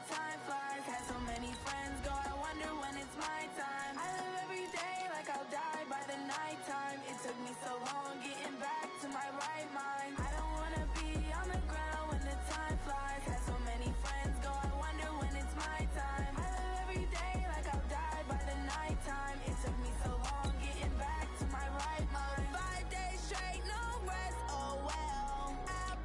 time flies. Had so many friends go, I wonder when it's my time. I live every day like I'll die by the nighttime. It took me so long getting back to my right mind. I don't wanna be on the ground when the time flies. Had so many friends go, I wonder when it's my time. I live every day like I'll die by the nighttime. It took me so long getting back to my right mind. 5 days straight, no rest, oh well. I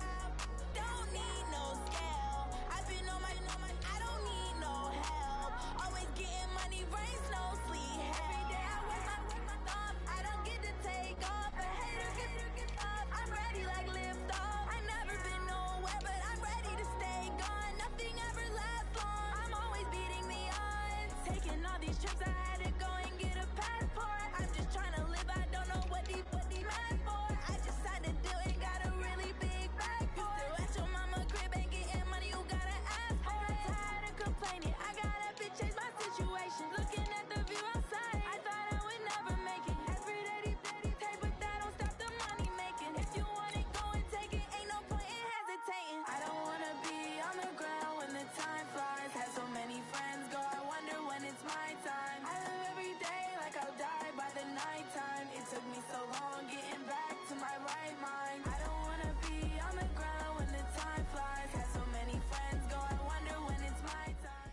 don't need no scale. I've been on my, I don't need no help. Always getting money, rain, snow, sleet, every day I work my thumb. I don't get to take off. A hater get up. I'm ready like lift off. I never been nowhere, but I'm ready to stay gone. Nothing ever lasts long. I'm always beating the odds. Taking all these trips, I had to go and get a passport. I'm just trying to live, I don't know what these mad for. I just had to do it, got a really big bag for it. Still at your mama crib, ain't getting money, you gotta ask for it. Tired of complaining, I gotta bitch change my situation. Looking at the view outside, I thought I would never make it. Every day, take, but that don't stop the money making. If you want it, go and take it, ain't no point in hesitating. I don't wanna be on the ground when the time flies. Had so many friends go, I wonder when it's my time. I live every day like I'll die by the nighttime. It took me so long getting back to my right mind. I don't wanna be on the ground when the time flies. Had so many friends go, I wonder when it's my time.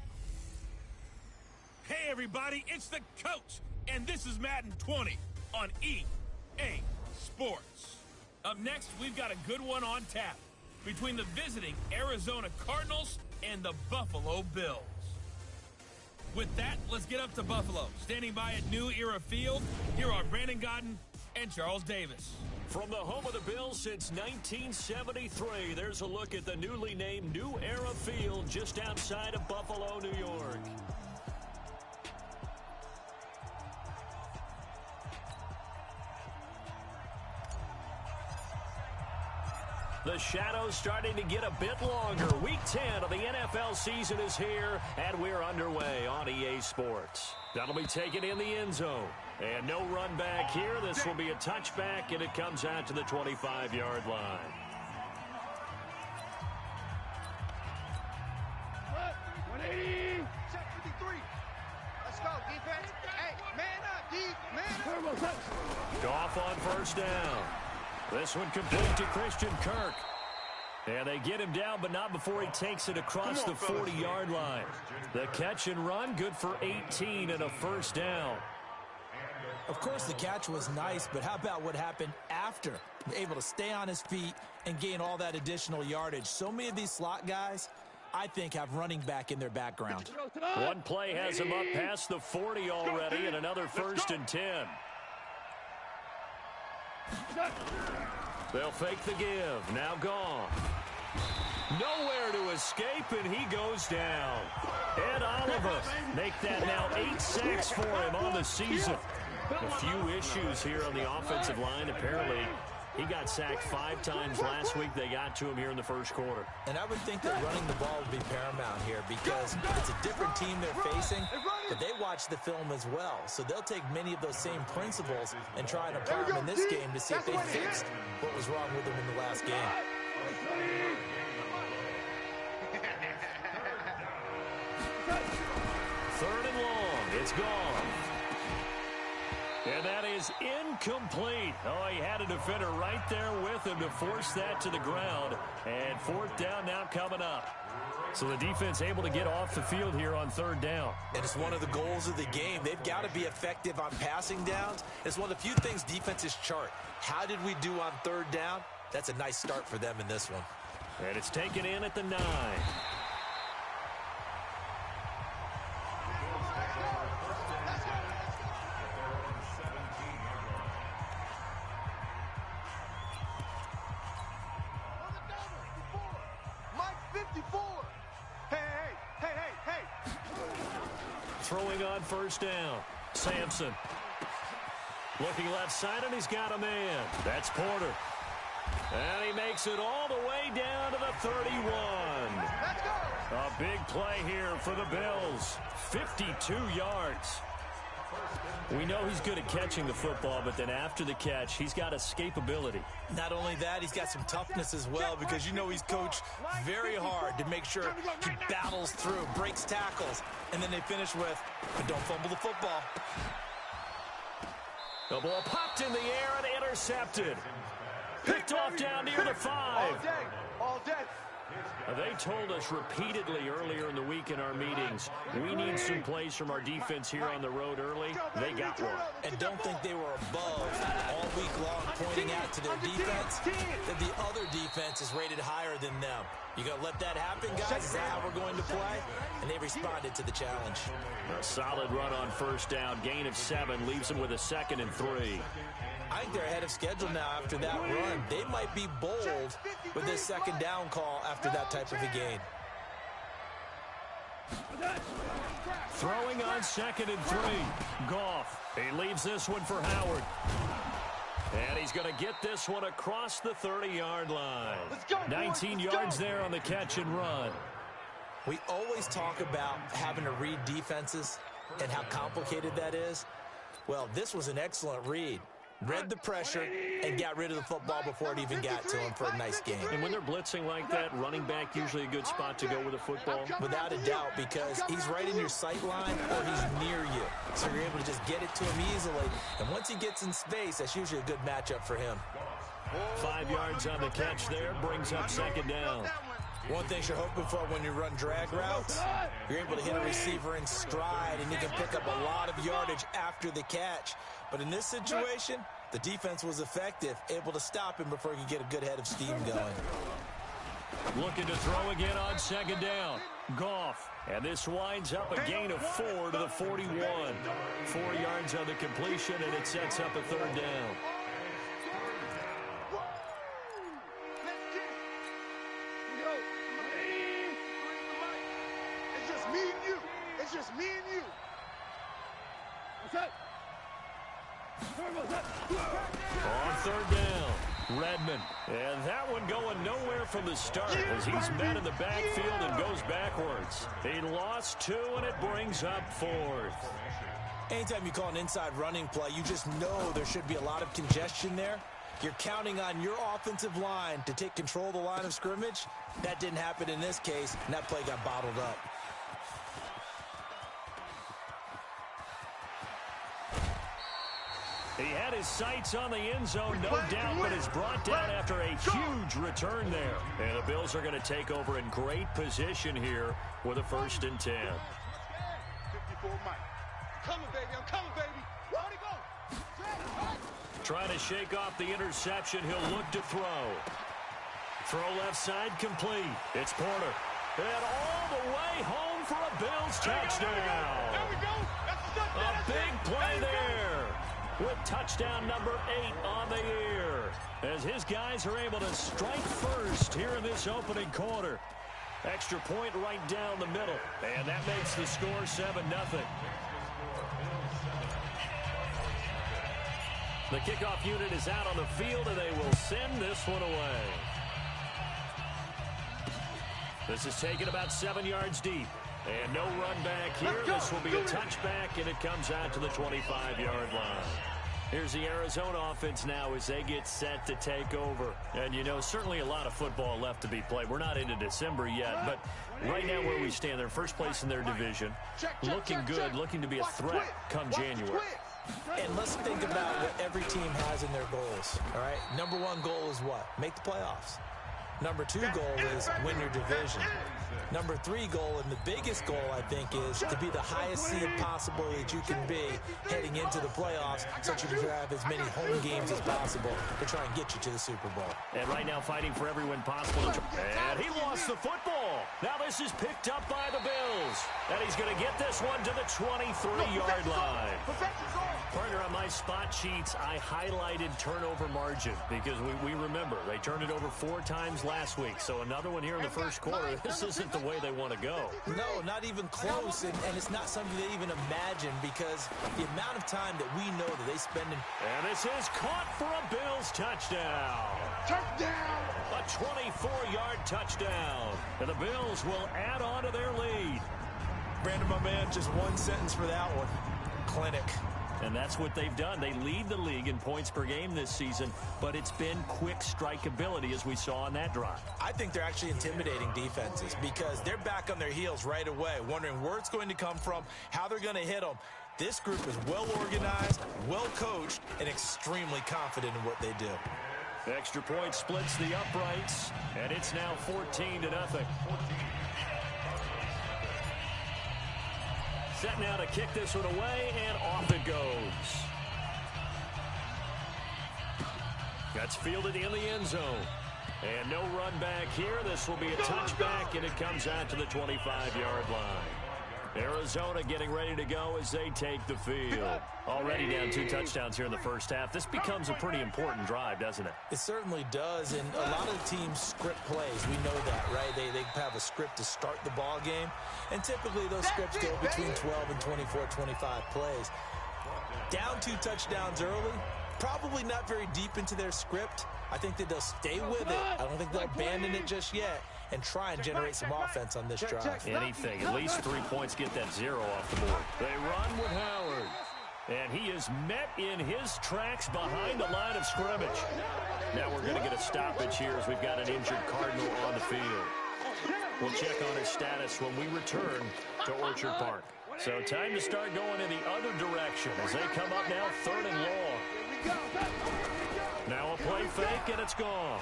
Hey everybody, it's the coach, and this is Madden 20 on EA Sports. Up next, we've got a good one on tap between the visiting Arizona Cardinals and the Buffalo Bills. With that, let's get up to Buffalo. Standing by at New Era Field, here are Brandon Godden and Charles Davis. From the home of the Bills since 1973, there's a look at the newly named New Era Field just outside of Buffalo, New York. The shadows starting to get a bit longer. Week 10 of the NFL season is here, and we're underway on EA Sports. That'll be taken in the end zone. And no run back here. This will be a touchback, and it comes out to the 25-yard line. Check 53. Let's go, defense. Hey, man up, D. Man up. Goff on first down. This one complete to Christian Kirk. And they get him down, but not before he takes it across the 40-yard line. The catch and run, good for 18 and a first down. Of course, the catch was nice, but how about what happened after? Able to stay on his feet and gain all that additional yardage. So many of these slot guys, I think, have running back in their background. One play has him up past the 40 already, and another first and 10. They'll fake the give. Now gone. Nowhere to escape, and he goes down. Ed Oliver make that now 8 sacks for him on the season. A few issues here on the offensive line. Apparently, he got sacked 5 times last week. They got to him here in the first quarter. And I would think that running the ball would be paramount here because it's a different team they're facing, but they watch the film as well. So they'll take many of those same principles and try and apply them in this game to see if they fixed what was wrong with them in the last game. Third and long. It's gone. And that is incomplete. Oh, he had a defender right there with him to force that to the ground. And fourth down now coming up. So the defense able to get off the field here on third down. And it's one of the goals of the game. They've got to be effective on passing downs. It's one of the few things defenses chart. How did we do on third down? That's a nice start for them in this one. And it's taken in at the 9. Throwing on first down. Sampson. Looking left side, and he's got a man. That's Porter. And he makes it all the way down to the 31. Let's go. A big play here for the Bills. 52 yards. We know he's good at catching the football, but then after the catch, he's got escapability. Not only that, he's got some toughness as well, because you know he's coached very hard to make sure he battles through, breaks tackles, and then they finish with, but don't fumble the football. The ball popped in the air and intercepted. Picked off down near the 5. All day. All day. They told us repeatedly earlier in the week in our meetings, we need some plays from our defense here on the road early. They got one. And don't think they were above all week long, pointing out to their defense that the other defense is rated higher than them. You got to let that happen, guys. Is that how we're going to play? And they responded to the challenge. A solid run on first down. Gain of 7 leaves them with a 2nd and 3. I think they're ahead of schedule now after that run. They might be bold with this 2nd down call after that type of a gain. Throwing on 2nd and 3. Goff. He leaves this one for Howard. And he's going to get this one across the 30-yard line. 19 yards there on the catch and run. We always talk about having to read defenses and how complicated that is. Well, this was an excellent read. Read the pressure and got rid of the football before it even got to him for a nice game. And when they're blitzing like that, running back usually a good spot to go with the football? Without a doubt, because he's right in your sight line or he's near you. So you're able to just get it to him easily. And once he gets in space, that's usually a good matchup for him. 5 yards on the catch there, brings up 2nd down. One thing you're hoping for when you run drag routes, you're able to hit a receiver in stride, and you can pick up a lot of yardage after the catch. But in this situation, the defense was effective, able to stop him before he could get a good head of steam going. Looking to throw again on 2nd down. Goff. And this winds up a gain of 4 to the 41. 4 yards on the completion, and it sets up a 3rd down. It's just me and you. On 3rd down, Redmond. And that one going nowhere from the start as he's met in the backfield and goes backwards. He lost 2, and it brings up 4th. Anytime you call an inside running play, you just know there should be a lot of congestion there. You're counting on your offensive line to take control of the line of scrimmage. That didn't happen in this case, and that play got bottled up. He had his sights on the end zone, no doubt, but is brought down after a huge return there. And the Bills are going to take over in great position here with a 1st and 10. 54 Mike. Coming, baby. I'm coming, baby. Where'd he go? Trying to shake off the interception. He'll look to throw. Throw left side complete. It's Porter. And all the way home for a Bills touchdown. There we go. A big play there. With touchdown number 8 on the year, as his guys are able to strike first here in this opening quarter. Extra point right down the middle, and that makes the score 7-0. The kickoff unit is out on the field, and they will send this one away. This is taken about 7 yards deep. And no run back here. This will be a touchback, and it comes out to the 25-yard line. Here's the Arizona offense now as they get set to take over. And, you know, certainly a lot of football left to be played. We're not into December yet, but right now where we stand, they're first place in their division. Looking good, looking to be a threat come January. And let's think about what every team has in their goals, all right? Number 1 goal is what? Make the playoffs. Number 2 goal is win your division. Number 3 goal, and the biggest goal, I think, is to be the highest seed possible that you can be heading into the playoffs, so that you can have as many home games as possible to try and get you to the Super Bowl. And right now fighting for every win possible. And he lost the football. Now this is picked up by the Bills. And he's going to get this one to the 23-yard line. Partner, on my spot sheets, I highlighted turnover margin because we remember they turned it over 4 times last week. So another one here in the first quarter. This isn't the way they want to go. No, not even close, and it's not something they even imagine because the amount of time that we know that they spend in... And this is caught for a Bills touchdown. Touchdown! A 24-yard touchdown. And the Bills will add on to their lead. Brandon, my man, just one sentence for that one. clinic. And that's what they've done. They lead the league in points per game this season, but it's been quick strike ability as we saw on that drive. I think they're actually intimidating defenses because they're back on their heels right away, wondering where it's going to come from, how they're going to hit them. This group is well organized, well coached, and extremely confident in what they do. Extra point splits the uprights, and it's now 14-0. Set now to kick this one away, and off it goes. That's fielded in the end zone. And no run back here. This will be a touchback, and it comes out to the 25-yard line. Arizona getting ready to go as they take the field. Already down 2 touchdowns here in the first half. This becomes a pretty important drive, doesn't it? It certainly does, and a lot of the teams script plays. We know that, right? They have a script to start the ball game, and typically those scripts go between 12 and 24, 25 plays. Down 2 touchdowns early, probably not very deep into their script. I think that they'll stay with it. I don't think they'll abandon it just yet and try and generate some offense on this drive. Anything. At least 3 points get that 0 off the board. They run with Howard. And he is met in his tracks behind the line of scrimmage. Now we're going to get a stoppage here as we've got an injured Cardinal on the field. We'll check on his status when we return to Orchard Park. So time to start going in the other direction as they come up now 3rd and long. Now a play fake, and it's gone.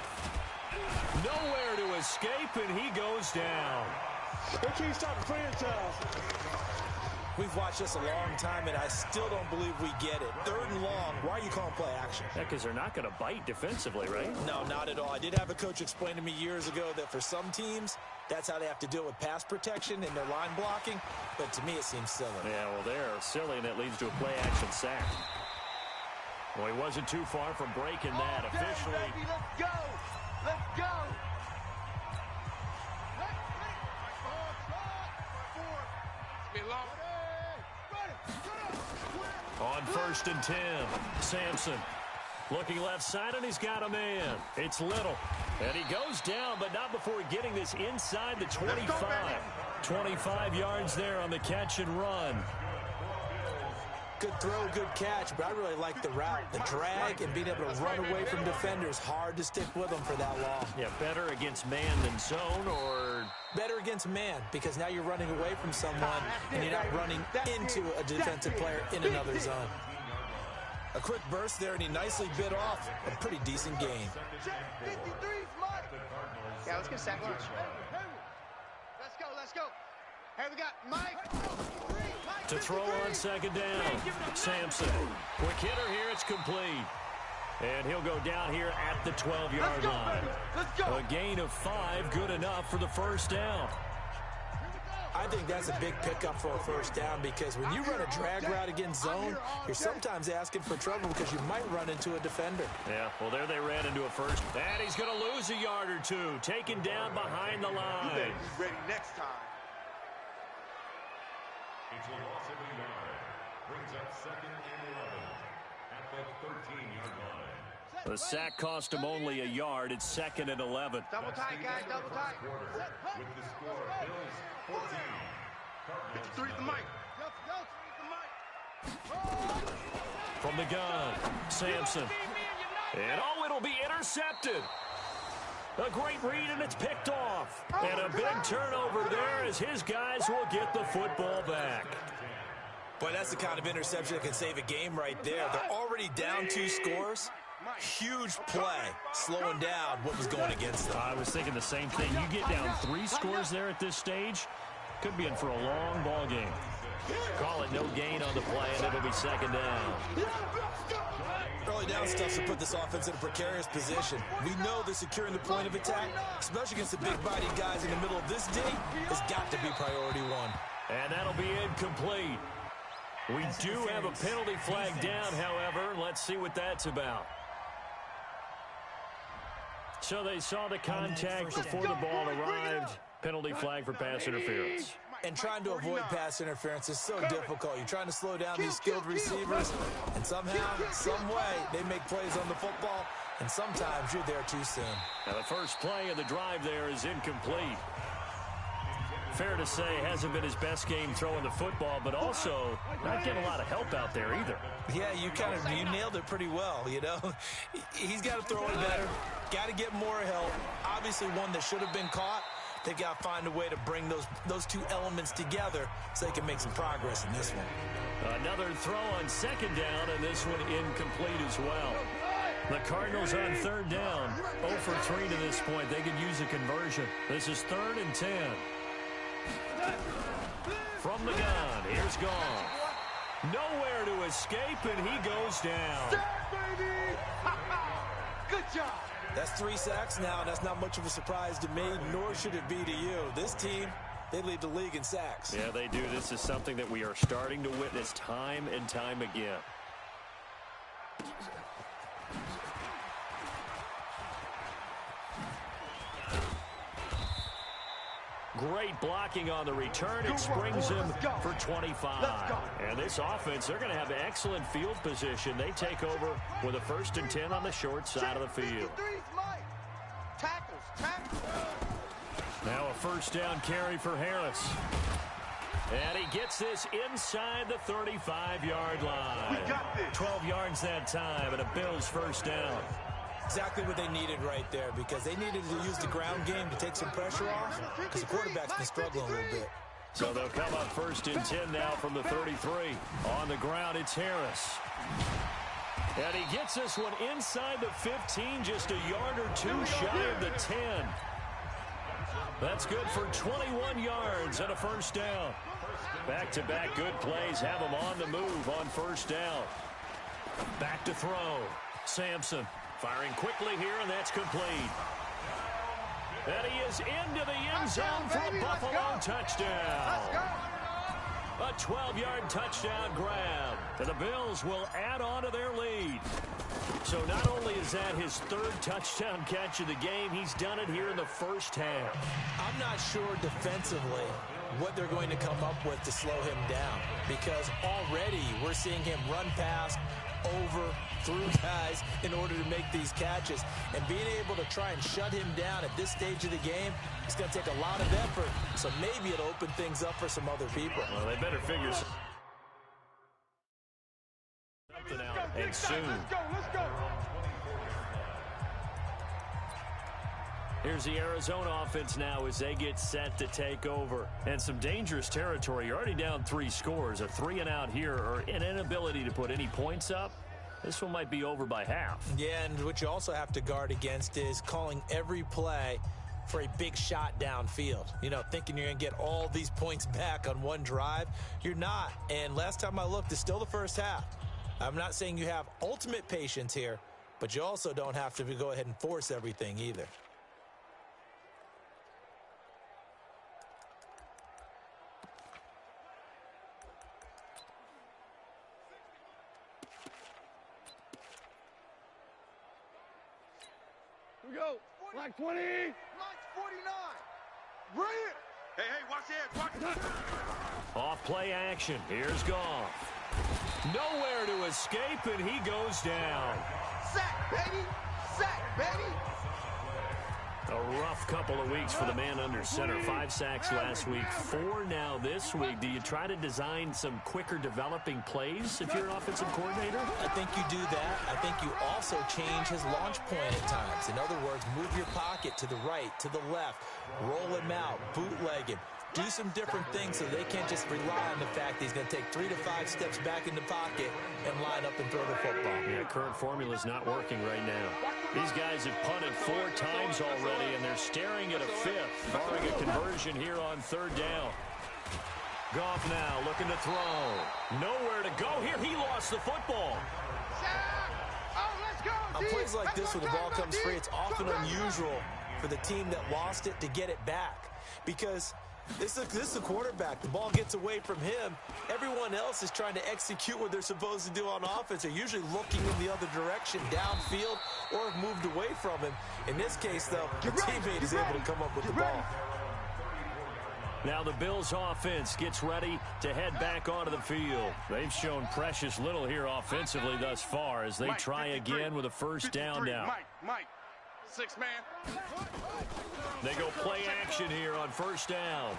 Nowhere to escape, and he goes down. They can't stop the franchise. We've watched this a long time, and I still don't believe we get it. 3rd and long. Why are you calling play action? Yeah, because they're not going to bite defensively, right? No, not at all. I did have a coach explain to me years ago that for some teams, that's how they have to deal with pass protection and their line blocking. But to me, it seems silly. Yeah, well, they're silly, and it leads to a play action sack. Well, he wasn't too far from breaking that officially. Baby, let's go. Let's go. On 1st and 10, Sampson looking left side, and he's got a man. It's Little. And he goes down, but not before getting this inside the 25. 25 yards there on the catch and run. Good throw, good catch, but I really like the route. The drag and being able to run away from defenders. Hard to stick with them for that long. Yeah, better against man than zone, or better against man, because now you're running away from someone and you're not running into a defensive player in another zone. A quick burst there, and he nicely bit off a pretty decent gain. Yeah, let's get a sack lunch. Let's go, let's go. Hey, we got Mike. To throw on 2nd down, Sampson. Quick hitter here, it's complete. And he'll go down here at the 12-yard line. Let's go. A gain of 5, good enough for the 1st down. I think that's a big pickup for a 1st down, because when you run a drag route against zone, you're sometimes asking for trouble because you might run into a defender. Yeah, well, there they ran into a 1st. And he's going to lose a yard or 2, taken down behind the line. He's ready next time. It's a loss of a yard. Brings up 2nd and 11 at the 13-yard line. The sack cost him only a yard. It's 2nd and 11. Double tight, guys, double tight. With the score, Bills 14. Cardinals 53 the mic. From the gun, Sampson. And oh, it'll be intercepted. A great read, and it's picked off. And a big turnover there as his guys will get the football back. Boy, that's the kind of interception that can save a game right there. They're already down 2 scores. Huge play, slowing down what was going against them. I was thinking the same thing. You get down 3 scores there at this stage, could be in for a long ball game. Call it no gain on the play, and it'll be 2nd down. Early down stuff to put this offense in a precarious position. We know that securing the point of attack, especially against the big-bodied guys in the middle of this D, has got to be priority 1. And that'll be incomplete. We do have a penalty flag down, however. Let's see what that's about. So they saw the contact before the ball arrived. Penalty flag for pass interference. And trying to avoid pass interference is so difficult. You're trying to slow down these skilled receivers, and somehow, some way, they make plays on the football, and sometimes you're there too soon. Now the first play of the drive there is incomplete. Fair to say, hasn't been his best game throwing the football, but also not getting a lot of help out there either. Yeah, you nailed it pretty well, you know. He's got to throw it better, got to get more help. Obviously one that should have been caught. They've got to find a way to bring those two elements together so they can make some progress in this one. Another throw on second down, and this one incomplete as well. The Cardinals on third down, 0 for 3 to this point. They could use a conversion. This is 3rd and 10. From the gun, here's Goff. Nowhere to escape, and he goes down. Sack, baby! Good job. That's 3 sacks now, and that's not much of a surprise to me, nor should it be to you. This team, they lead the league in sacks. Yeah, they do. This is something that we are starting to witness time and time again. Great blocking on the return. It springs him for 25. And this offense, they're going to have excellent field position. They take over with a 1st and 10 on the short side of the field. Now a 1st down carry for Harris. And he gets this inside the 35-yard line. 12 yards that time, and a Bills 1st down. Exactly what they needed right there, because they needed to use the ground game to take some pressure off, because the quarterback's been struggling a little bit. So they'll come up 1st and 10 now from the 33. On the ground, it's Harris. And he gets this one inside the 15, just a yard or 2 shy of the 10. That's good for 21 yards and a 1st down. Back-to-back good plays have him on the move on 1st down. Back to throw. Sampson firing quickly here, and that's complete. And he is into the end zone for a Buffalo touchdown. A 12-yard touchdown grab. And the Bills will add on to their lead. So not only is that his 3rd touchdown catch of the game, he's done it here in the 1st half. I'm not sure defensively what they're going to come up with to slow him down, because already we're seeing him run past, over, through guys in order to make these catches. And being able to try and shut him down at this stage of the game, it's going to take a lot of effort. So maybe it'll open things up for some other people. Well, they better figure something out, and soon. Let's go. Here's the Arizona offense now as they get set to take over. And some dangerous territory. You're already down 3 scores. A 3-and-out here, or an inability to put any points up. This one might be over by half. Yeah, and what you also have to guard against is calling every play for a big shot downfield. You know, thinking you're going to get all these points back on one drive. You're not. And last time I looked, it's still the 1st half. I'm not saying you have ultimate patience here, but you also don't have to go ahead and force everything either. Here we go. Black 20. Black 49. Bring it. Hey, watch the edge. Off play action. Here's Goff. Nowhere to escape, and he goes down. Sack, baby. Sack, baby. A rough couple of weeks for the man under center. 5 sacks last week, 4 now this week. Do you try to design some quicker developing plays if you're an offensive coordinator? I think you do that. I think you also change his launch point at times. In other words, move your pocket to the right, to the left, roll him out, bootleg him. Do some different things so they can't just rely on the fact that he's going to take 3 to 5 steps back in the pocket and line up and throw the football. Yeah, current formula is not working right now. These guys have punted 4 times already, and they're staring at a 5th, barring a conversion here on 3rd down. Goff now looking to throw. Nowhere to go here. He lost the football. On plays like this where the ball comes free, it's often unusual for the team that lost it to get it back, because this is the quarterback. The ball gets away from him. Everyone else is trying to execute what they're supposed to do on offense. They're usually looking in the other direction, downfield, or have moved away from him. In this case, though, the teammate is able to come up with the ball. Now the Bills offense gets ready to head back onto the field. They've shown precious little here offensively thus far as they try again with a 1st down now. Mike. 6 man. They go play action here on 1st down.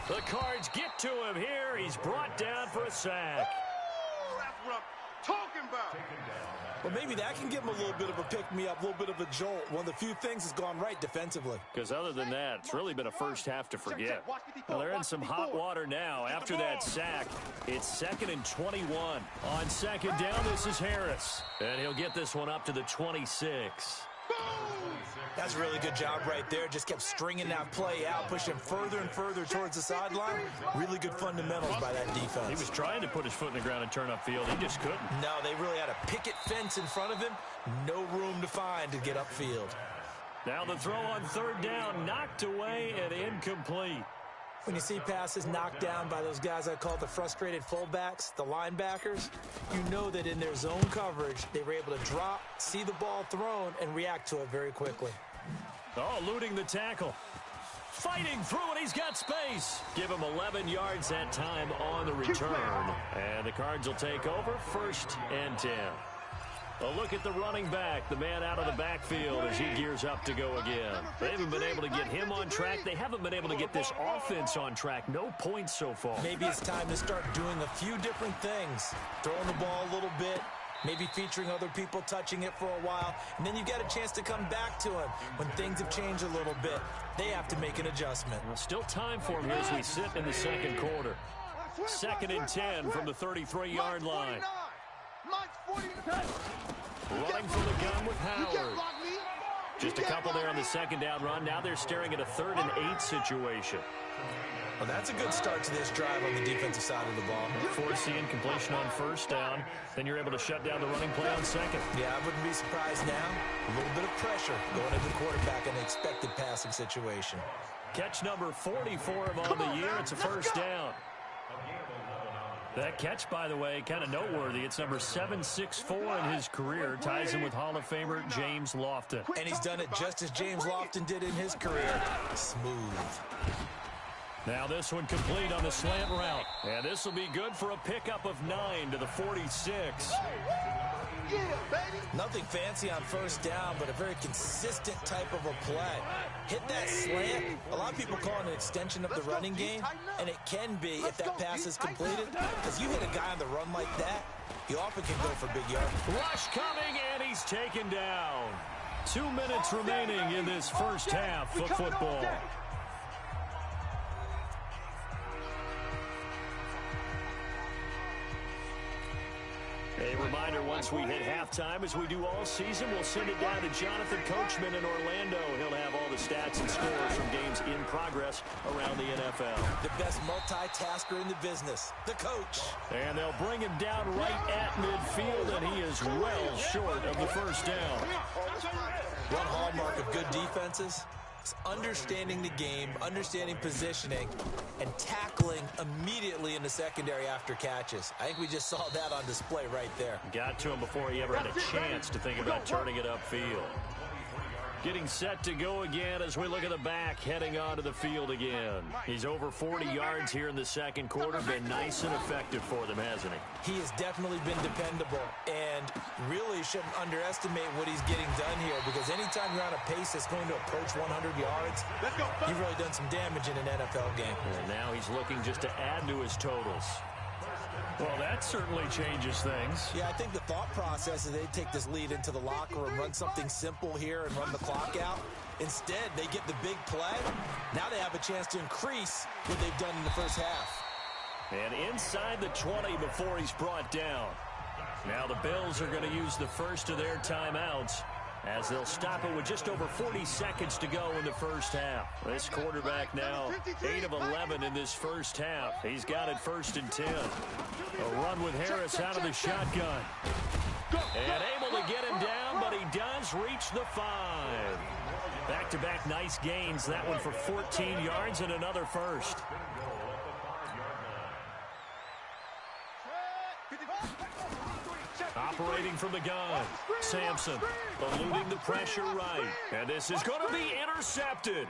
The Cards get to him here. He's brought down for a sack. Oh, that's what I'm talking about. Well, maybe that can give him a little bit of a pick-me-up, a little bit of a jolt. One of the few things has gone right defensively. Because other than that, it's really been a first half to forget. Well, they're in some hot water now after that sack. It's 2nd and 21. On 2nd down, this is Harris. And he'll get this one up to the 26. That's a really good job right there. Just kept stringing that play out, pushing further and further towards the sideline. Really good fundamentals by that defense. He was trying to put his foot in the ground and turn upfield. He just couldn't. No, they really had a picket fence in front of him. No room to find to get upfield. Now the throw on 3rd down, knocked away and incomplete. When you see passes knocked down by those guys I call the frustrated fullbacks, the linebackers, you know that in their zone coverage, they were able to drop, see the ball thrown, and react to it very quickly. Oh, eluding the tackle. Fighting through it, he's got space. Give him 11 yards that time on the return. And the Cards will take over 1st and 10. A look at the running back, the man out of the backfield as he gears up to go again. They haven't been able to get him on track. They haven't been able to get this offense on track. No points so far. Maybe it's time to start doing a few different things. Throwing the ball a little bit, maybe featuring other people touching it for a while, and then you've got a chance to come back to him when things have changed a little bit. They have to make an adjustment. Well, still time for him here as we sit in the 2nd quarter. 2nd and 10 from the 33-yard line. Running from the gun with Howard. Just a couple there on the 2nd down run. Now they're staring at a 3rd and 8 situation. Well, that's a good start to this drive on the defensive side of the ball. Forcing completion on 1st down. Then you're able to shut down the running play on 2nd. Yeah, I wouldn't be surprised now. A little bit of pressure going into the quarterback in an expected passing situation. Catch number 40 for him on the year. It's a 1st down. That catch, by the way, kind of noteworthy. It's number 764 in his career. Ties him with Hall of Famer James Lofton. And he's done it just as James Lofton did in his career. Smooth. Now this one complete on the slant route. And this will be good for a pickup of 9 to the 46. Yeah, baby. Nothing fancy on 1st down, but a very consistent type of a play. Hit that slant. A lot of people call it an extension of the running game, and it can be if that pass is completed. Because you hit a guy on the run like that, he often can go for big yards. Rush coming, and he's taken down. 2 minutes remaining in this 1st half of football. A reminder, once we hit halftime, as we do all season, we'll send it down to Jonathan Coachman in Orlando. He'll have all the stats and scores from games in progress around the NFL. The best multitasker in the business, the coach. And they'll bring him down right at midfield, and he is well short of the 1st down. One hallmark of good defenses is understanding the game, understanding positioning, and tackling immediately in the secondary after catches. I think we just saw that on display right there. Got to him before he ever had a chance to think about turning it upfield. Getting set to go again as we look at the back, heading onto the field again. He's over 40 yards here in the 2nd quarter. Been nice and effective for them, hasn't he? He has definitely been dependable, and really shouldn't underestimate what he's getting done here, because anytime you're on a pace that's going to approach 100 yards, you've really done some damage in an NFL game. And now he's looking just to add to his totals. Well, that certainly changes things. Yeah, I think the thought process is they take this lead into the locker room, run something simple here and run the clock out. Instead, they get the big play. Now they have a chance to increase what they've done in the 1st half. And inside the 20 before he's brought down. Now the Bills are going to use the first of their timeouts as they'll stop it with just over 40 seconds to go in the 1st half. This quarterback now 8 of 11 in this 1st half. He's got it 1st and 10. A run with Harris out of the shotgun. And able to get him down, but he does reach the 5. Back-to-back nice gains. That one for 14 yards and another 1st. Operating from the gun, Sampson eluding the pressure right. And this is going to be intercepted.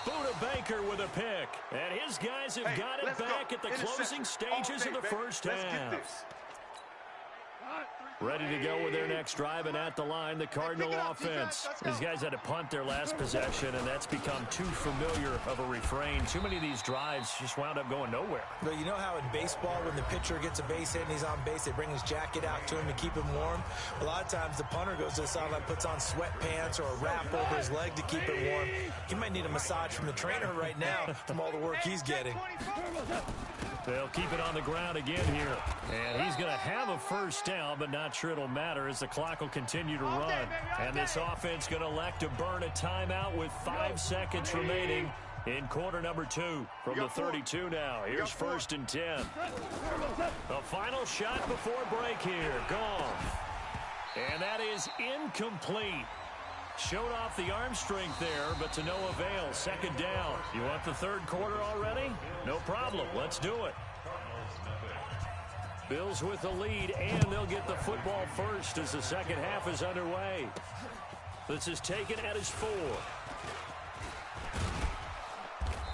Buda Baker with a pick. And his guys have got it back at the closing stages of the 1st half. Ready to go with their next drive, and at the line, the Cardinal offense. These guys had to punt their last possession, and that's become too familiar of a refrain. Too many of these drives just wound up going nowhere. But you know how in baseball, when the pitcher gets a base hit and he's on base, they bring his jacket out to him to keep him warm? A lot of times the punter goes to the sideline, puts on sweatpants or a wrap over his leg to keep it warm. He might need a massage from the trainer right now from all the work he's getting. They'll keep it on the ground again here. And he's going to have a first down, but not sure it'll matter as the clock will continue to run. And this offense going to elect to burn a timeout with 5 seconds remaining in quarter number 2 from the 32 now. Here's 1st and 10. The final shot before break here. Gone. And that is incomplete. Showed off the arm strength there, but to no avail. 2nd down. You want the 3rd quarter already? No problem. Let's do it. Bills with the lead, and they'll get the football first as the second half is underway. This is taken at his 4.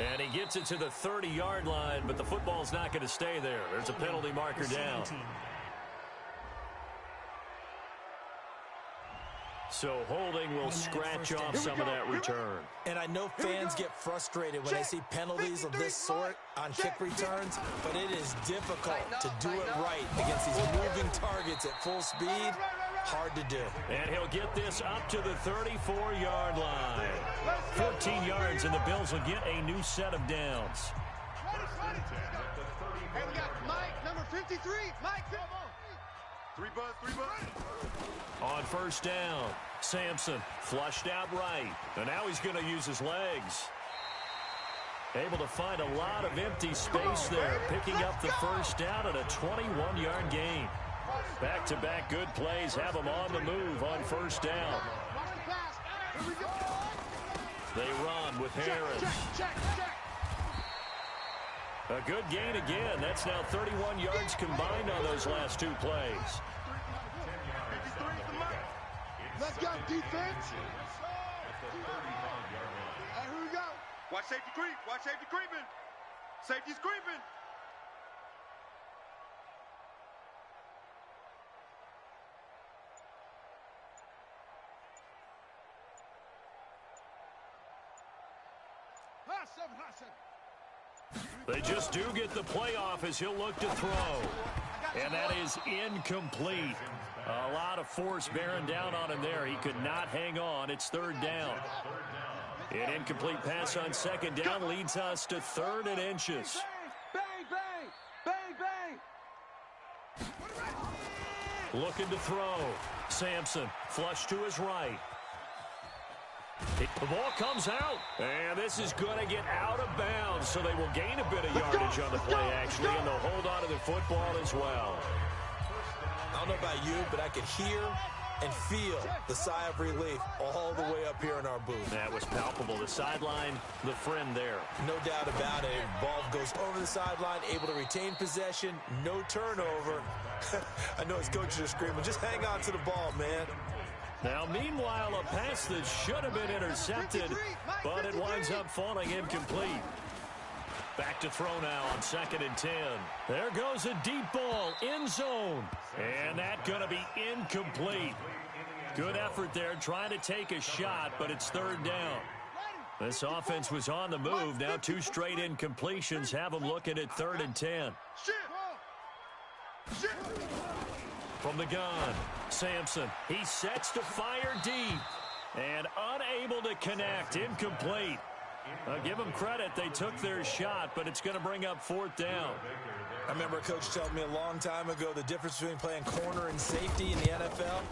And he gets it to the 30-yard line, but the football's not going to stay there. There's a penalty marker down. So holding will scratch off some of that return. And I know fans get frustrated when they see penalties of this sort on kick returns, but it is difficult to do it right against these moving targets at full speed. Hard to do. And he'll get this up to the 34-yard line. 14 yards, and the Bills will get a new set of downs. Hey, we got Mike, number 53. Mike, come on. 3 buzz. On 1st down, Sampson flushed out right. And now he's going to use his legs. Able to find a lot of empty space there, picking up the first down at a 21-yard gain. Back-to-back good plays have him on the move on 1st down. They run with Harris. A good gain again. That's now 31 yards combined on those last 2 plays. Let's go, defense. Hey, here we go. Watch safety creep. Watch safety creeping. Safety's creeping. They just do get the playoff as he'll look to throw. And that is incomplete. A lot of force bearing down on him there. He could not hang on. It's 3rd down. An incomplete pass on 2nd down leads us to 3rd and inches. Bang, bang, bang, bang. Looking to throw. Sampson flush to his right. The ball comes out, and this is going to get out of bounds, so they will gain a bit of yardage on the play, actually, and they'll hold on to the football as well. I don't know about you, but I could hear and feel the sigh of relief all the way up here in our booth. That was palpable. The sideline, the friend there. No doubt about it. Ball goes over the sideline, able to retain possession, no turnover. I know his coaches are screaming, just hang on to the ball, man. Now, meanwhile, a pass that should have been intercepted, but it winds up falling incomplete. Back to throw now on 2nd and 10. There goes a deep ball, end zone. And that's going to be incomplete. Good effort there, trying to take a shot, but it's 3rd down. This offense was on the move. Now 2 straight incompletions have them looking at 3rd and 10. From the gun, Sampson. He sets to fire deep and unable to connect. Incomplete. Give them credit. They took their shot, but it's going to bring up 4th down. I remember a coach telling me a long time ago the difference between playing corner and safety in the NFL.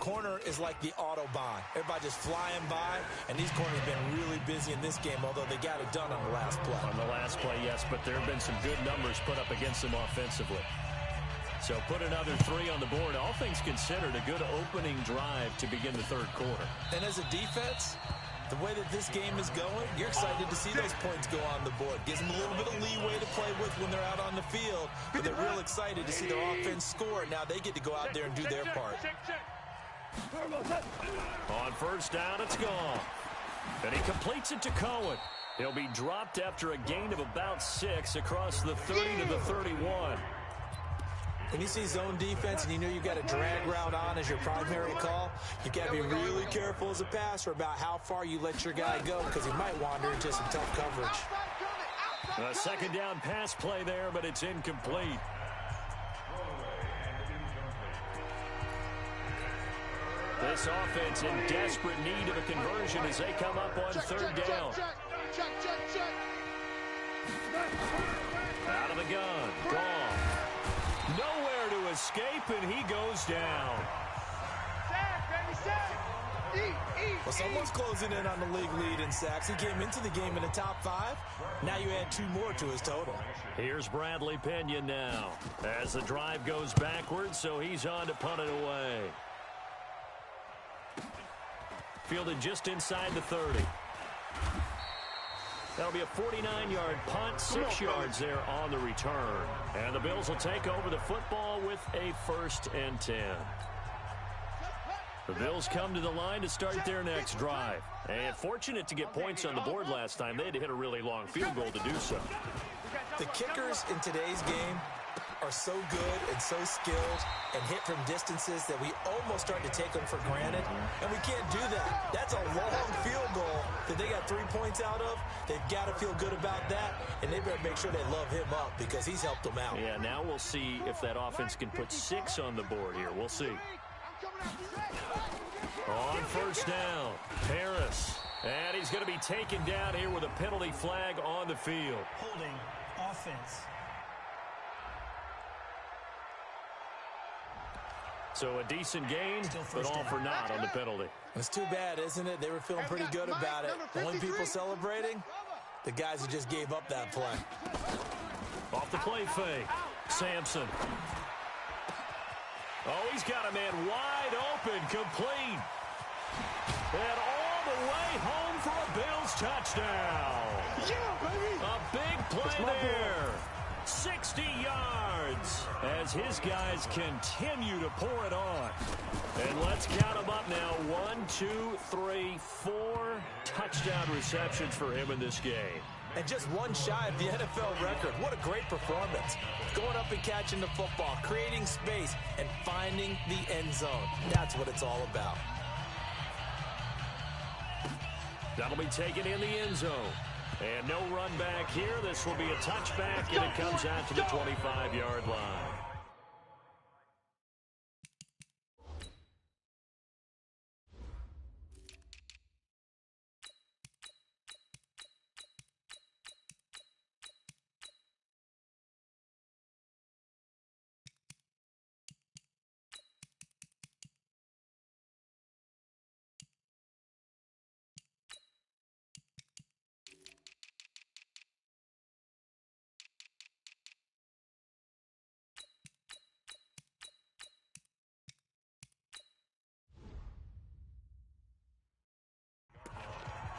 Corner is like the Autobahn. Everybody just flying by, and these corners have been really busy in this game, although they got it done on the last play. On the last play, yes, but there have been some good numbers put up against them offensively. So put another 3 on the board. All things considered, a good opening drive to begin the 3rd quarter. And as a defense, the way that this game is going, you're excited to see those points go on the board. Gives them a little bit of leeway to play with when they're out on the field, but they're real excited to see their offense score. Now they get to go out there and do their part. On 1st down, it's gone. And he completes it to Cohen. He'll be dropped after a gain of about 6 across the 30 to the 31. When you see zone defense and you know you've got a drag route on as your primary call, you got to be really careful as a passer about how far you let your guy go because he might wander into some tough coverage. A second down pass play there, but it's incomplete. This offense in desperate need of a conversion as they come up on third down. Out of the gun. Gone. Nowhere to escape, and he goes down. Well, someone's closing in on the league lead in sacks. He came into the game in the top 5. Now you add 2 more to his total. Here's Bradley Pinion now as the drive goes backwards, so he's on to punt it away. Fielded just inside the 30. That'll be a 49-yard punt, 6 yards there on the return. And the Bills will take over the football with a 1st and 10. The Bills come to the line to start their next drive. And fortunate to get points on the board last time. They had to hit a really long field goal to do so. The kickers in today's game are so good and so skilled and hit from distances that we almost start to take them for granted, and we can't do that. That's a long field goal that they got 3 points out of. They've got to feel good about that, and they better make sure they love him up because he's helped them out. Yeah, now we'll see if that offense can put 6 on the board here. We'll see. On first down, Harris, and he's going to be taken down here with a penalty flag on the field. Holding offense. So a decent gain, but all for naught on the penalty. It's too bad, isn't it? They were feeling pretty good about it. The only people celebrating, the guys who just gave up that play. Off the play fake, Sampson. Oh, he's got a man wide open, complete. And all the way home for a Bills touchdown. Yeah, baby. A big play there. 60 yards as his guys continue to pour it on. And let's count them up now. 1, 2, 3, 4 touchdown receptions for him in this game. And just one shy of the NFL record. What a great performance. Going up and catching the football, creating space, and finding the end zone. That's what it's all about. That'll be taken in the end zone. And no run back here. This will be a touchback, and it comes out to the 25-yard line.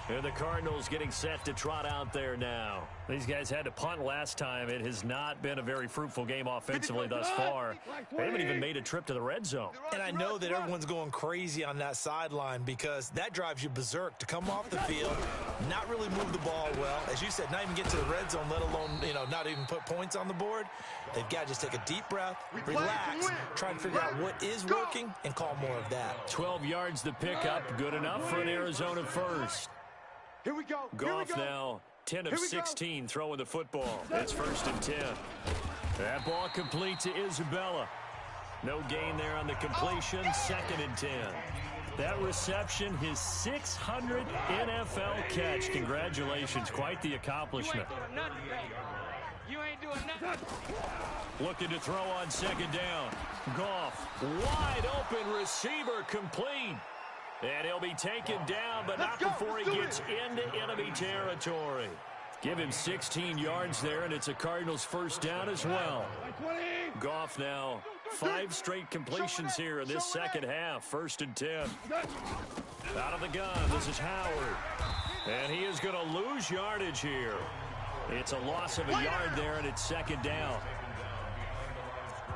And the Cardinals getting set to trot out there now. These guys had to punt last time. It has not been a very fruitful game offensively thus far. They haven't even made a trip to the red zone. And I know that everyone's going crazy on that sideline because that drives you berserk to come off the field, not really move the ball well. As you said, not even get to the red zone, let alone, not even put points on the board. They've got to just take a deep breath, relax, try and figure out what is working, and call more of that. 12 yards to pick up. Good enough for an Arizona first. Here we go. Goff now 10 of 16 throwing the football. It's 1st and 10. That ball complete to Isabella. No gain there on the completion. 2nd and 10. That reception, his 600th NFL catch. Congratulations. Quite the accomplishment. You ain't doing nothing. Looking to throw on 2nd down. Goff, wide open receiver, complete. And he'll be taken down, but not before he gets into enemy territory. Give him 16 yards there, and it's a Cardinals 1st down as well. Goff now 5 straight completions here in this second half. 1st and 10. Out of the gun, this is Howard. And he is going to lose yardage here. It's a loss of a yard there, and it's 2nd down.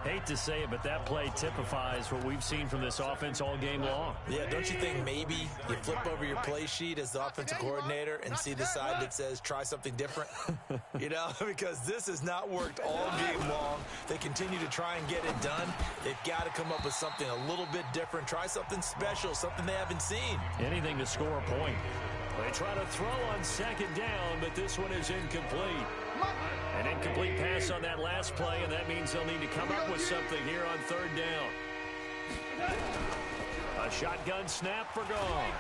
Hate to say it, but that play typifies what we've seen from this offense all game long. Yeah, don't you think maybe you flip over your play sheet as the offensive coordinator and see the side that says try something different? You know, because this has not worked all game long. They continue to try and get it done. They've got to come up with something a little bit different. Try something special, something they haven't seen. Anything to score a point. They try to throw on second down, but this one is incomplete. An incomplete pass on that last play, and that means they'll need to come up with something here on third down. A shotgun snap for Gong.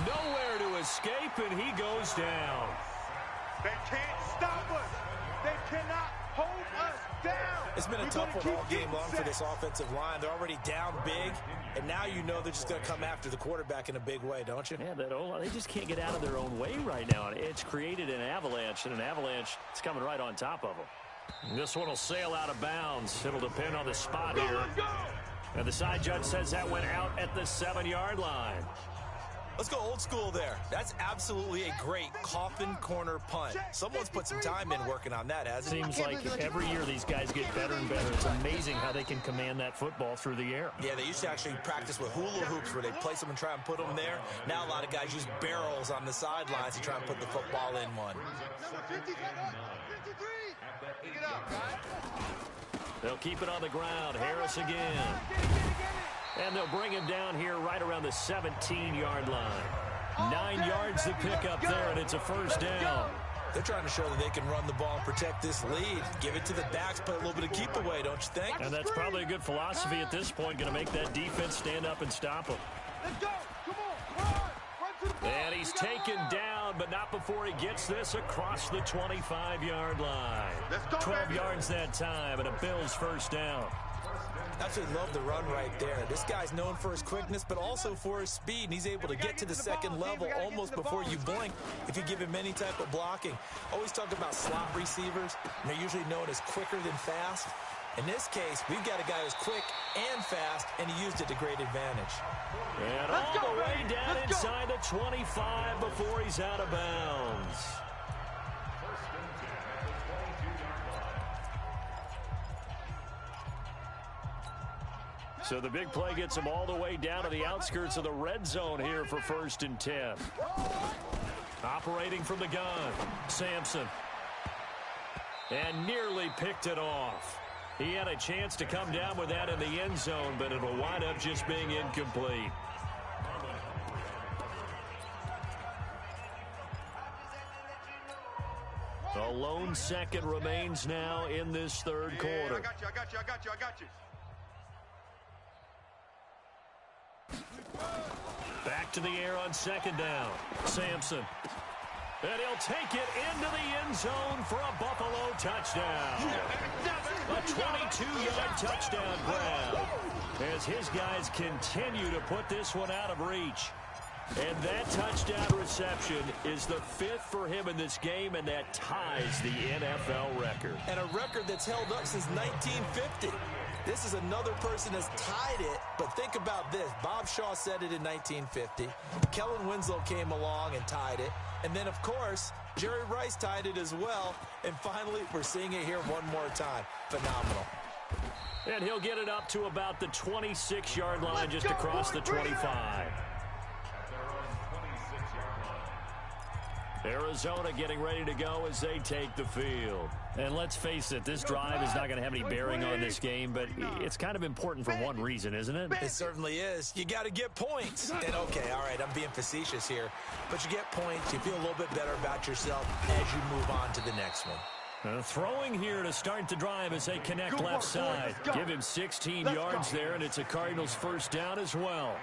Nowhere to escape, and he goes down. They can't stop us. They cannot hold us down. It's been a tough one all game long for this offensive line. They're already down big, and now you know they're just going to come after the quarterback in a big way, don't you? Yeah, they just can't get out of their own way right now. It's created an avalanche, and an avalanche is coming right on top of them. This one will sail out of bounds. It'll depend on the spot here. And the side judge says that went out at the 7-yard line. Let's go old school there. That's absolutely a great coffin corner punt. Someone's put some time in working on that, hasn't it? Seems like every year these guys get better and better. It's amazing how they can command that football through the air. Yeah, they used to actually practice with hula hoops where they place them and try and put them there. Now a lot of guys use barrels on the sidelines to try and put the football in one. They'll keep it on the ground. Harris again. And they'll bring him down here right around the 17-yard line. 9 yards to pick up there, and it's a first down. They're trying to show that they can run the ball and protect this lead. Give it to the backs, play a little bit of keep away, don't you think? And that's probably a good philosophy at this point, going to make that defense stand up and stop them. Let's go. Come on. And he's taken down, but not before he gets this across the 25-yard line. 12 yards that time, and a Bills first down. Absolutely love the run right there. This guy's known for his quickness, but also for his speed, and he's able to get to the second level almost before you blink if you give him any type of blocking. Always talk about slot receivers, and they're usually known as quicker than fast. In this case, we've got a guy who's quick and fast, and he used it to great advantage. And all the way down inside the 25 before he's out of bounds. So the big play gets him all the way down to the outskirts of the red zone here for 1st and 10. Operating from the gun, Sampson. And nearly picked it off. He had a chance to come down with that in the end zone, but it'll wind up just being incomplete. A lone second remains now in this third quarter. I got you. Back to the air on second down. Sampson. And he'll take it into the end zone for a Buffalo touchdown. A 22-yard touchdown grab as his guys continue to put this one out of reach. And that touchdown reception is the 5th for him in this game, and that ties the NFL record. And a record that's held up since 1950. This is another person that's tied it, but think about this. Bob Shaw said it in 1950. Kellen Winslow came along and tied it. And then, of course, Jerry Rice tied it as well. And finally, we're seeing it here one more time. Phenomenal. And he'll get it up to about the 26-yard line, just across the 25. Arizona getting ready to go as they take the field. And let's face it, this drive is not going to have any bearing on this game, but it's kind of important for one reason, isn't it? It certainly is. You got to get points. And okay, all right, I'm being facetious here, but you get points, you feel a little bit better about yourself as you move on to the next one. Throwing here to start the drive as they connect left side. Give him 16 yards there, and it's a Cardinals first down as well.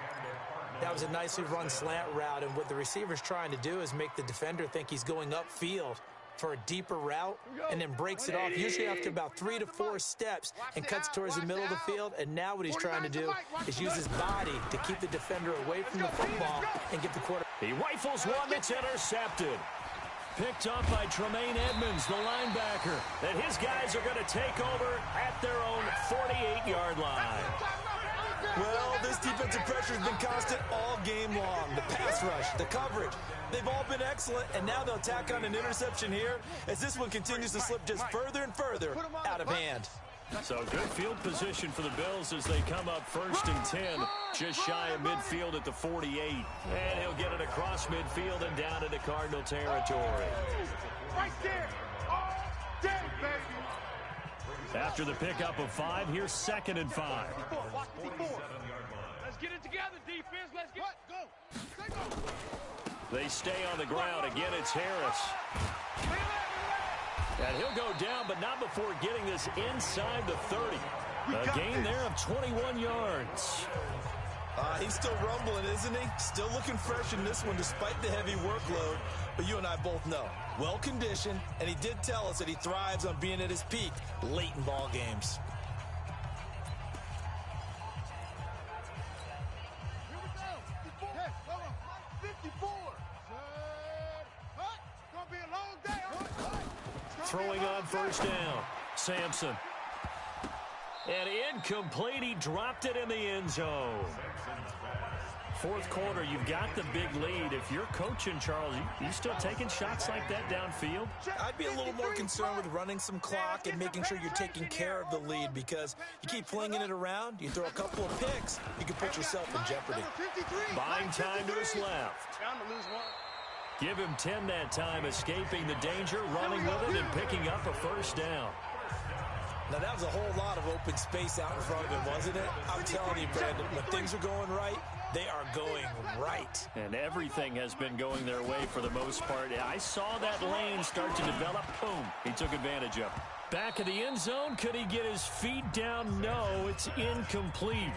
That was a nicely run slant route, and what the receiver's trying to do is make the defender think he's going upfield for a deeper route and then breaks it off, usually after about 3 to 4 steps, and cuts towards the middle of the field. And now what he's trying to do is use his body to keep the defender away from the football and get the quarterback. He rifles one that's intercepted. Picked up by Tremaine Edmonds, the linebacker. And his guys are going to take over at their own 48-yard line. Well, this defensive pressure has been constant all game long. The pass rush, the coverage, they've all been excellent, and now they'll tack on an interception here as this one continues to slip just further and further out of hand. So good field position for the Bills as they come up 1st and 10, just shy of midfield at the 48. And he'll get it across midfield and down into Cardinal territory. Right there. All day, baby. After the pickup of 5, here's 2nd and 5. Watch the 4. Let's get it together, defense. Let's get it. Go. They stay on the ground. Again, it's Harris. And he'll go down, but not before getting this inside the 30. A gain there of 21 yards. He's still rumbling, isn't he? Still looking fresh in this one despite the heavy workload. But you and I both know, well-conditioned, and he did tell us that he thrives on being at his peak late in ball games. Here we go. Hey, hold on. 54. It's going to be a long day. Throwing on 1st down. Sampson. And incomplete. He dropped it in the end zone. 4th quarter, you've got the big lead. If you're coaching, Charles, you still taking shots like that downfield? I'd be a little more concerned with running some clock and making sure you're taking care of the lead, because you keep flinging it around, you throw a couple of picks, you can put yourself in jeopardy. Buying time to his left. Give him 10 that time, escaping the danger, running with it, and picking up a 1st down. Now, that was a whole lot of open space out in front of him, wasn't it? I'm telling you, Brandon, when things are going right, they are going right. And everything has been going their way for the most part. I saw that lane start to develop. Boom. He took advantage of it. Back of the end zone. Could he get his feet down? No, it's incomplete.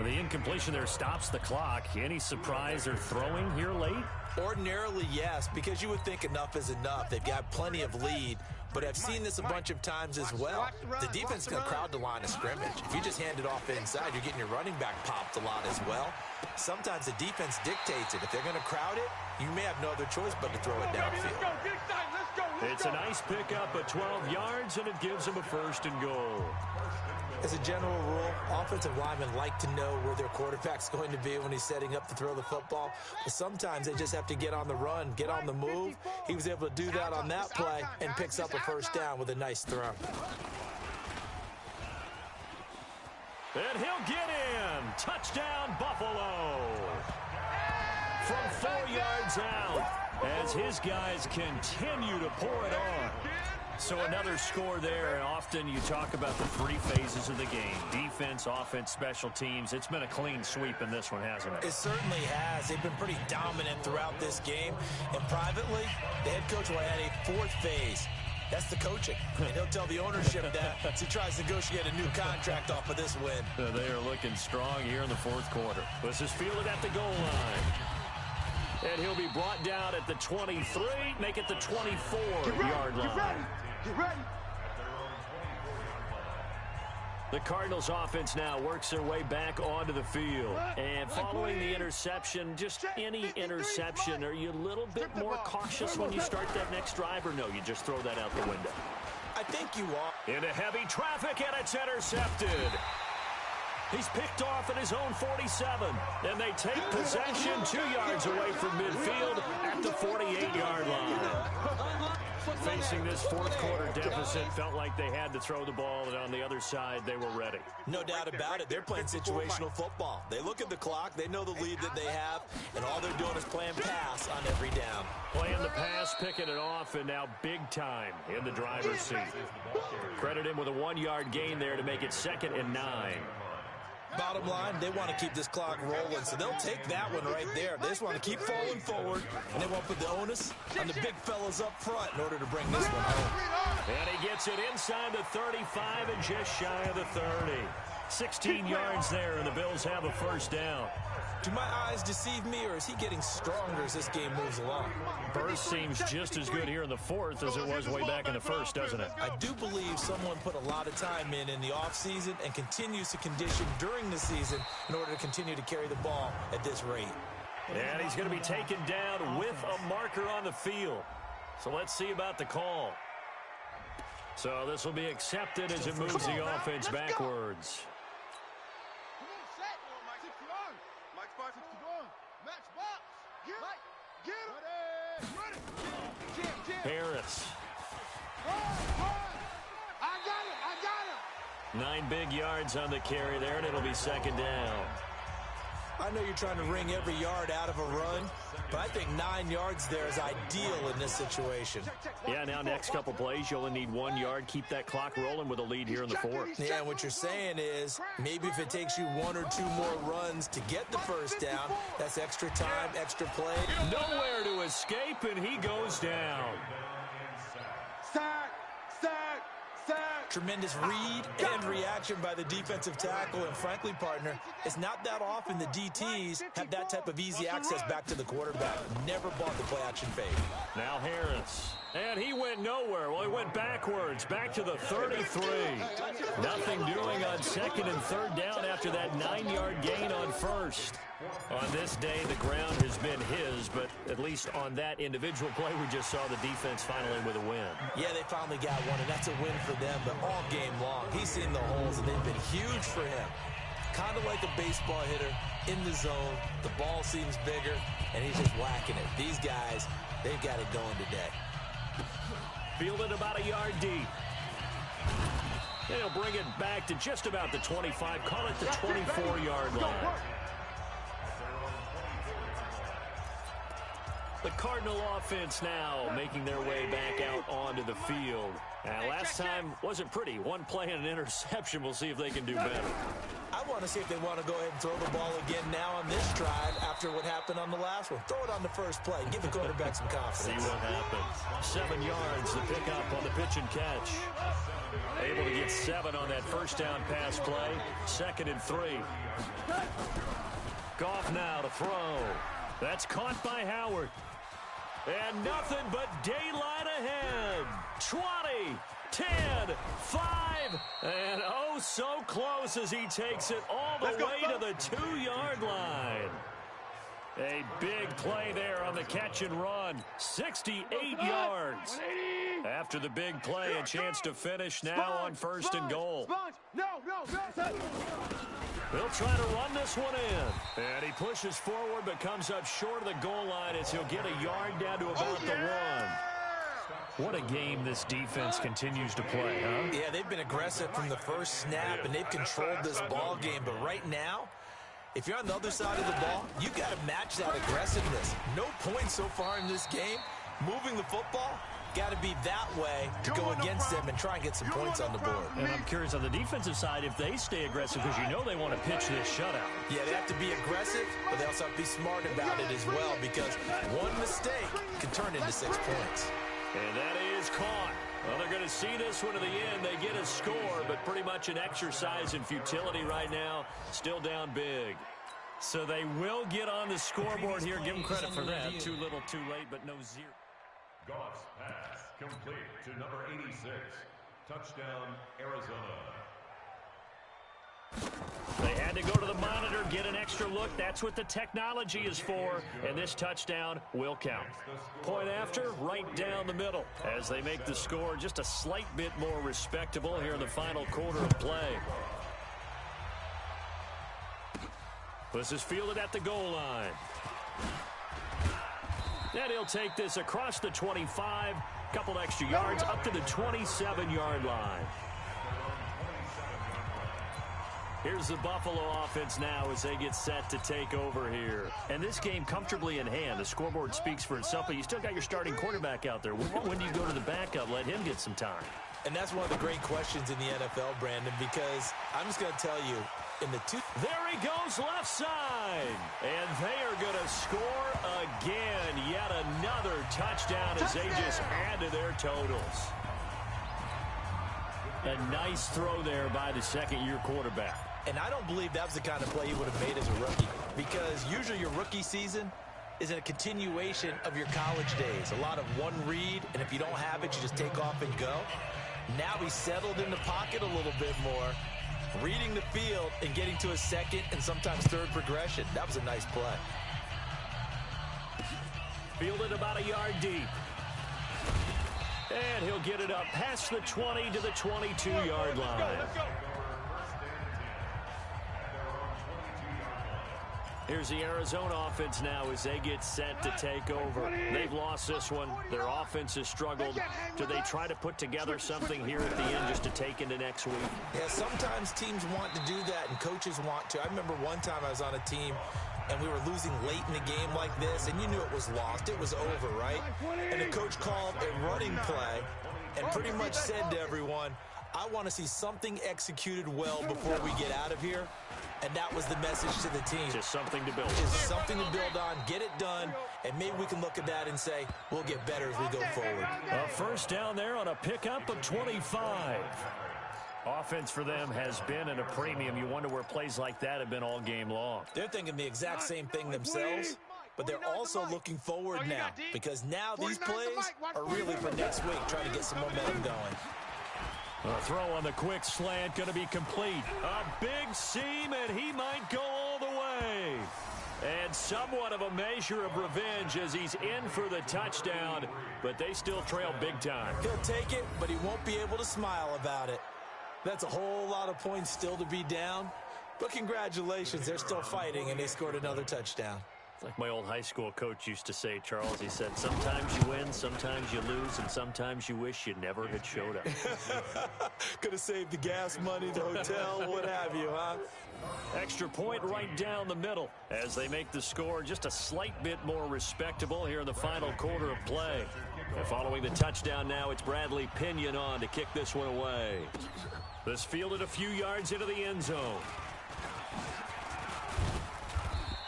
The incompletion there stops the clock. Any surprise they're throwing here late? Ordinarily, yes, because you would think enough is enough. They've got plenty of lead. But I've seen this a bunch of times as well. The defense is going to crowd the line of scrimmage. If you just hand it off inside, you're getting your running back popped a lot as well. Sometimes the defense dictates it. If they're going to crowd it, you may have no other choice but to throw it downfield. It's a nice pickup of 12 yards, and it gives them a 1st and goal. As a general rule, offensive linemen like to know where their quarterback's going to be when he's setting up to throw the football. But sometimes they just have to get on the run, get on the move. He was able to do that on that play and picks up a 1st down with a nice throw. And he'll get in. Touchdown, Buffalo. From 4 yards out as his guys continue to pour it on. So another score there, and often you talk about the 3 phases of the game. Defense, offense, special teams. It's been a clean sweep in this one, hasn't it? It certainly has. They've been pretty dominant throughout this game. And privately, the head coach will add a 4th phase. That's the coaching. And he'll tell the ownership that as he tries to negotiate a new contract off of this win. They are looking strong here in the 4th quarter. This is fielded at the goal line. And he'll be brought down at the 23, make it the 24-yard line. Get ready. The Cardinals offense now works their way back onto the field. And following the interception, just any interception, are you a little bit more cautious when you start that next drive, or no, you just throw that out the window? I think you are. Into heavy traffic, and it's intercepted. He's picked off at his own 47, and they take possession 2 yards away from midfield at the 48-yard line. Facing this 4th quarter deficit, felt like they had to throw the ball, and on the other side, they were ready. No doubt about it. They're playing situational football. They look at the clock, they know the lead that they have, and all they're doing is playing pass on every down. Playing the pass, picking it off, and now big time in the driver's seat. Credit him with a 1-yard gain there to make it 2nd and 9. Bottom line, they want to keep this clock rolling, so they'll take that one right there. They just want to keep falling forward, and they want to put the onus on the big fellas up front in order to bring this one home. And he gets it inside the 35 and just shy of the 30. 16 yards there, and the Bills have a 1st down. Do my eyes deceive me, or is he getting stronger as this game moves along? Burst seems just as good here in the 4th as it was way back in the 1st, doesn't it? I do believe someone put a lot of time in the offseason and continues to condition during the season in order to continue to carry the ball at this rate. And he's going to be taken down with a marker on the field. So let's see about the call. So this will be accepted as it moves the offense backwards. Harris. 9 big yards on the carry there, and it'll be second down. I know you're trying to wring every yard out of a run, but I think 9 yards there is ideal in this situation. Yeah, now next couple plays, you only need 1 yard. Keep that clock rolling with a lead here in the fourth. Yeah, and what you're saying is maybe if it takes you 1 or 2 more runs to get the first down, that's extra time, extra play. Nowhere to escape, and he goes down. Sack, sack, sack. Tremendous read and reaction by the defensive tackle, and frankly, partner, it's not that often the DTs have that type of easy access back to the quarterback. Never bought the play-action fake. Now Harris, and he went nowhere. Well, he went backwards, back to the 33. Nothing doing on second and third down after that 9-yard gain on first. On this day, the ground has been his, but at least on that individual play, we just saw the defense finally with a win. Yeah, they finally got one, and that's a win for them, but all game long, he's seen the holes, and they've been huge for him. Kind of like a baseball hitter in the zone. The ball seems bigger, and he's just whacking it. These guys, they've got it going today. Fielded about a yard deep. And he'll bring it back to just about the 25. Call it the 24-yard line. The Cardinal offense now making their way back out onto the field. Last time wasn't pretty. 1 play and an interception. We'll see if they can do better. I want to see if they want to go ahead and throw the ball again now on this drive after what happened on the last one. Throw it on the first play. Give the quarterback some confidence. See what happens. 7 yards to pick up on the pitch and catch. Able to get 7 on that first down pass play. 2nd and 3. Goff now to throw. That's caught by Howard. And nothing but daylight ahead. 20, 10, 5, and oh so close as he takes it all the way to the 2-yard line. A big play there on the catch and run. 68 yards. After the big play, a chance to finish now on 1st and goal. They'll try to run this one in. And he pushes forward but comes up short of the goal line as he'll get a yard down to about the 1. What a game this defense continues to play, huh? Yeah, they've been aggressive from the first snap, and they've controlled this ball game. But right now, if you're on the other side of the ball, you got to match that aggressiveness. No points so far in this game. Moving the football, got to be that way to go against them and try and get some points on the board. And I'm curious on the defensive side if they stay aggressive, because you know they want to pitch this shutout. Yeah, they have to be aggressive, but they also have to be smart about it as well, because one mistake can turn into 6 points. And that is caught. Well, they're going to see this one to the end. They get a score, but pretty much an exercise in futility right now. Still down big. So they will get on the scoreboard here. Give them credit for that. Too little, too late, but no zero. Goff's pass complete to number 86. Touchdown, Arizona. They had to go to the monitor, get an extra look. That's what the technology is for, and this touchdown will count. Point after, right down the middle, as they make the score just a slight bit more respectable here in the final quarter of play. This is fielded at the goal line. And he'll take this across the 25, couple extra yards, up to the 27-yard line. Here's the Buffalo offense now as they get set to take over here. And this game comfortably in hand. The scoreboard speaks for itself, but you still got your starting quarterback out there. When do you go to the backup? Let him get some time. And that's one of the great questions in the NFL, Brandon, because I'm just going to tell you, in the there he goes left side. And they are going to score again. Yet another touchdown as they just add to their totals. A nice throw there by the second-year quarterback. And I don't believe that was the kind of play he would have made as a rookie, because usually your rookie season is a continuation of your college days. A lot of one read, and if you don't have it, you just take off and go. Now he's settled in the pocket a little bit more, reading the field and getting to a second and sometimes third progression. That was a nice play. Fielded about a yard deep. And he'll get it up past the 20 to the 22-yard line. Here's the Arizona offense now as they get set to take over. They've lost this one. Their offense has struggled. Do they try to put together something here at the end just to take into next week? Yeah, sometimes teams want to do that and coaches want to. I remember one time I was on a team and we were losing late in the game like this, and you knew it was lost. It was over, right? And the coach called a running play and pretty much said to everyone, I want to see something executed well before we get out of here. And that was the message to the team. Just something to build. Just something to build on, get it done, and maybe we can look at that and say, we'll get better as we go forward. A first down there on a pickup of 25. Offense for them has been at a premium. You wonder where plays like that have been all game long. They're thinking the exact same thing themselves, but they're also looking forward now because now these plays are really for next week, trying to get some momentum going. A throw on the quick slant going to be complete. A big seam, and he might go all the way. And somewhat of a measure of revenge as he's in for the touchdown, but they still trail big time. He'll take it, but he won't be able to smile about it. That's a whole lot of points still to be down, but congratulations, they're still fighting, and they scored another touchdown. Like my old high school coach used to say, Charles, he said, sometimes you win, sometimes you lose, and sometimes you wish you never had showed up. Could have saved the gas money, the hotel, what have you, huh? Extra point right down the middle as they make the score just a slight bit more respectable here in the final quarter of play. And following the touchdown now, it's Bradley Pinion on to kick this one away. This fielded a few yards into the end zone.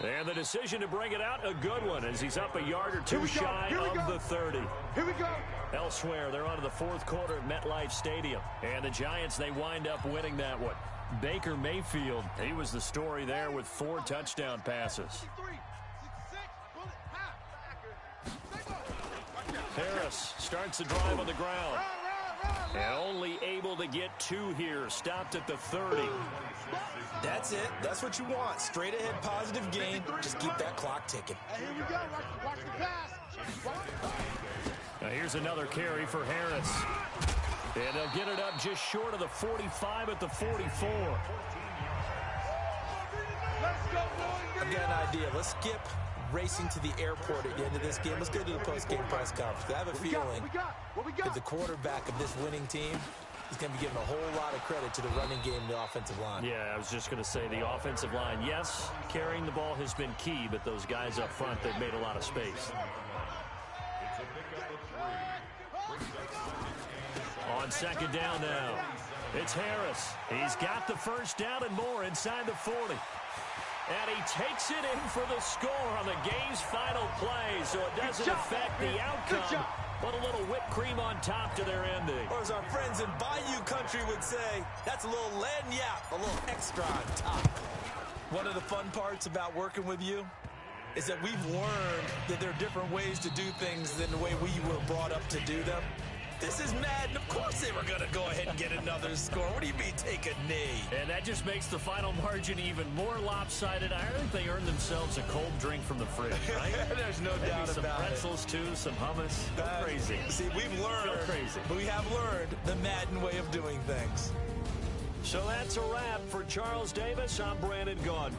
And the decision to bring it out, a good one, as he's up a yard or two shy of the 30. Here we go. Elsewhere, they're on to the fourth quarter at MetLife Stadium. And the Giants, they wind up winning that one. Baker Mayfield, he was the story there with 4 touchdown passes. Harris starts the drive on the ground. And only able to get 2 here, stopped at the 30. That's it. That's what you want. Straight ahead positive gain. Just keep that clock ticking. Here we go. Watch the pass. Now here's another carry for Harris. And they'll get it up just short of the 45 at the 44. I've got an idea. Let's skip racing to the airport at the end of this game. Let's go to the post-game press conference. I have a feeling that the quarterback of this winning team is going to be given a whole lot of credit to the running game and the offensive line. Yeah, I was just going to say the offensive line, yes, carrying the ball has been key, but those guys up front, they've made a lot of space. On second down now, it's Harris. He's got the first down and more inside the 40. And he takes it in for the score on the game's final play, so it doesn't affect the outcome, but a little whipped cream on top to their ending. Or as our friends in Bayou Country would say, that's a little lagniappe, a little extra on top. One of the fun parts about working with you is that we've learned that there are different ways to do things than the way we were brought up to do them. This is Madden. Of course they were going to go ahead and get another score. What do you mean take a knee? And that just makes the final margin even more lopsided. I think they earned themselves a cold drink from the fridge, right? There's no doubt some about pretzels, it. too, some hummus. Go crazy. See, we've learned. Go crazy. We have learned the Madden way of doing things. So that's a wrap for Charles Davis. I'm Brandon Gaudin.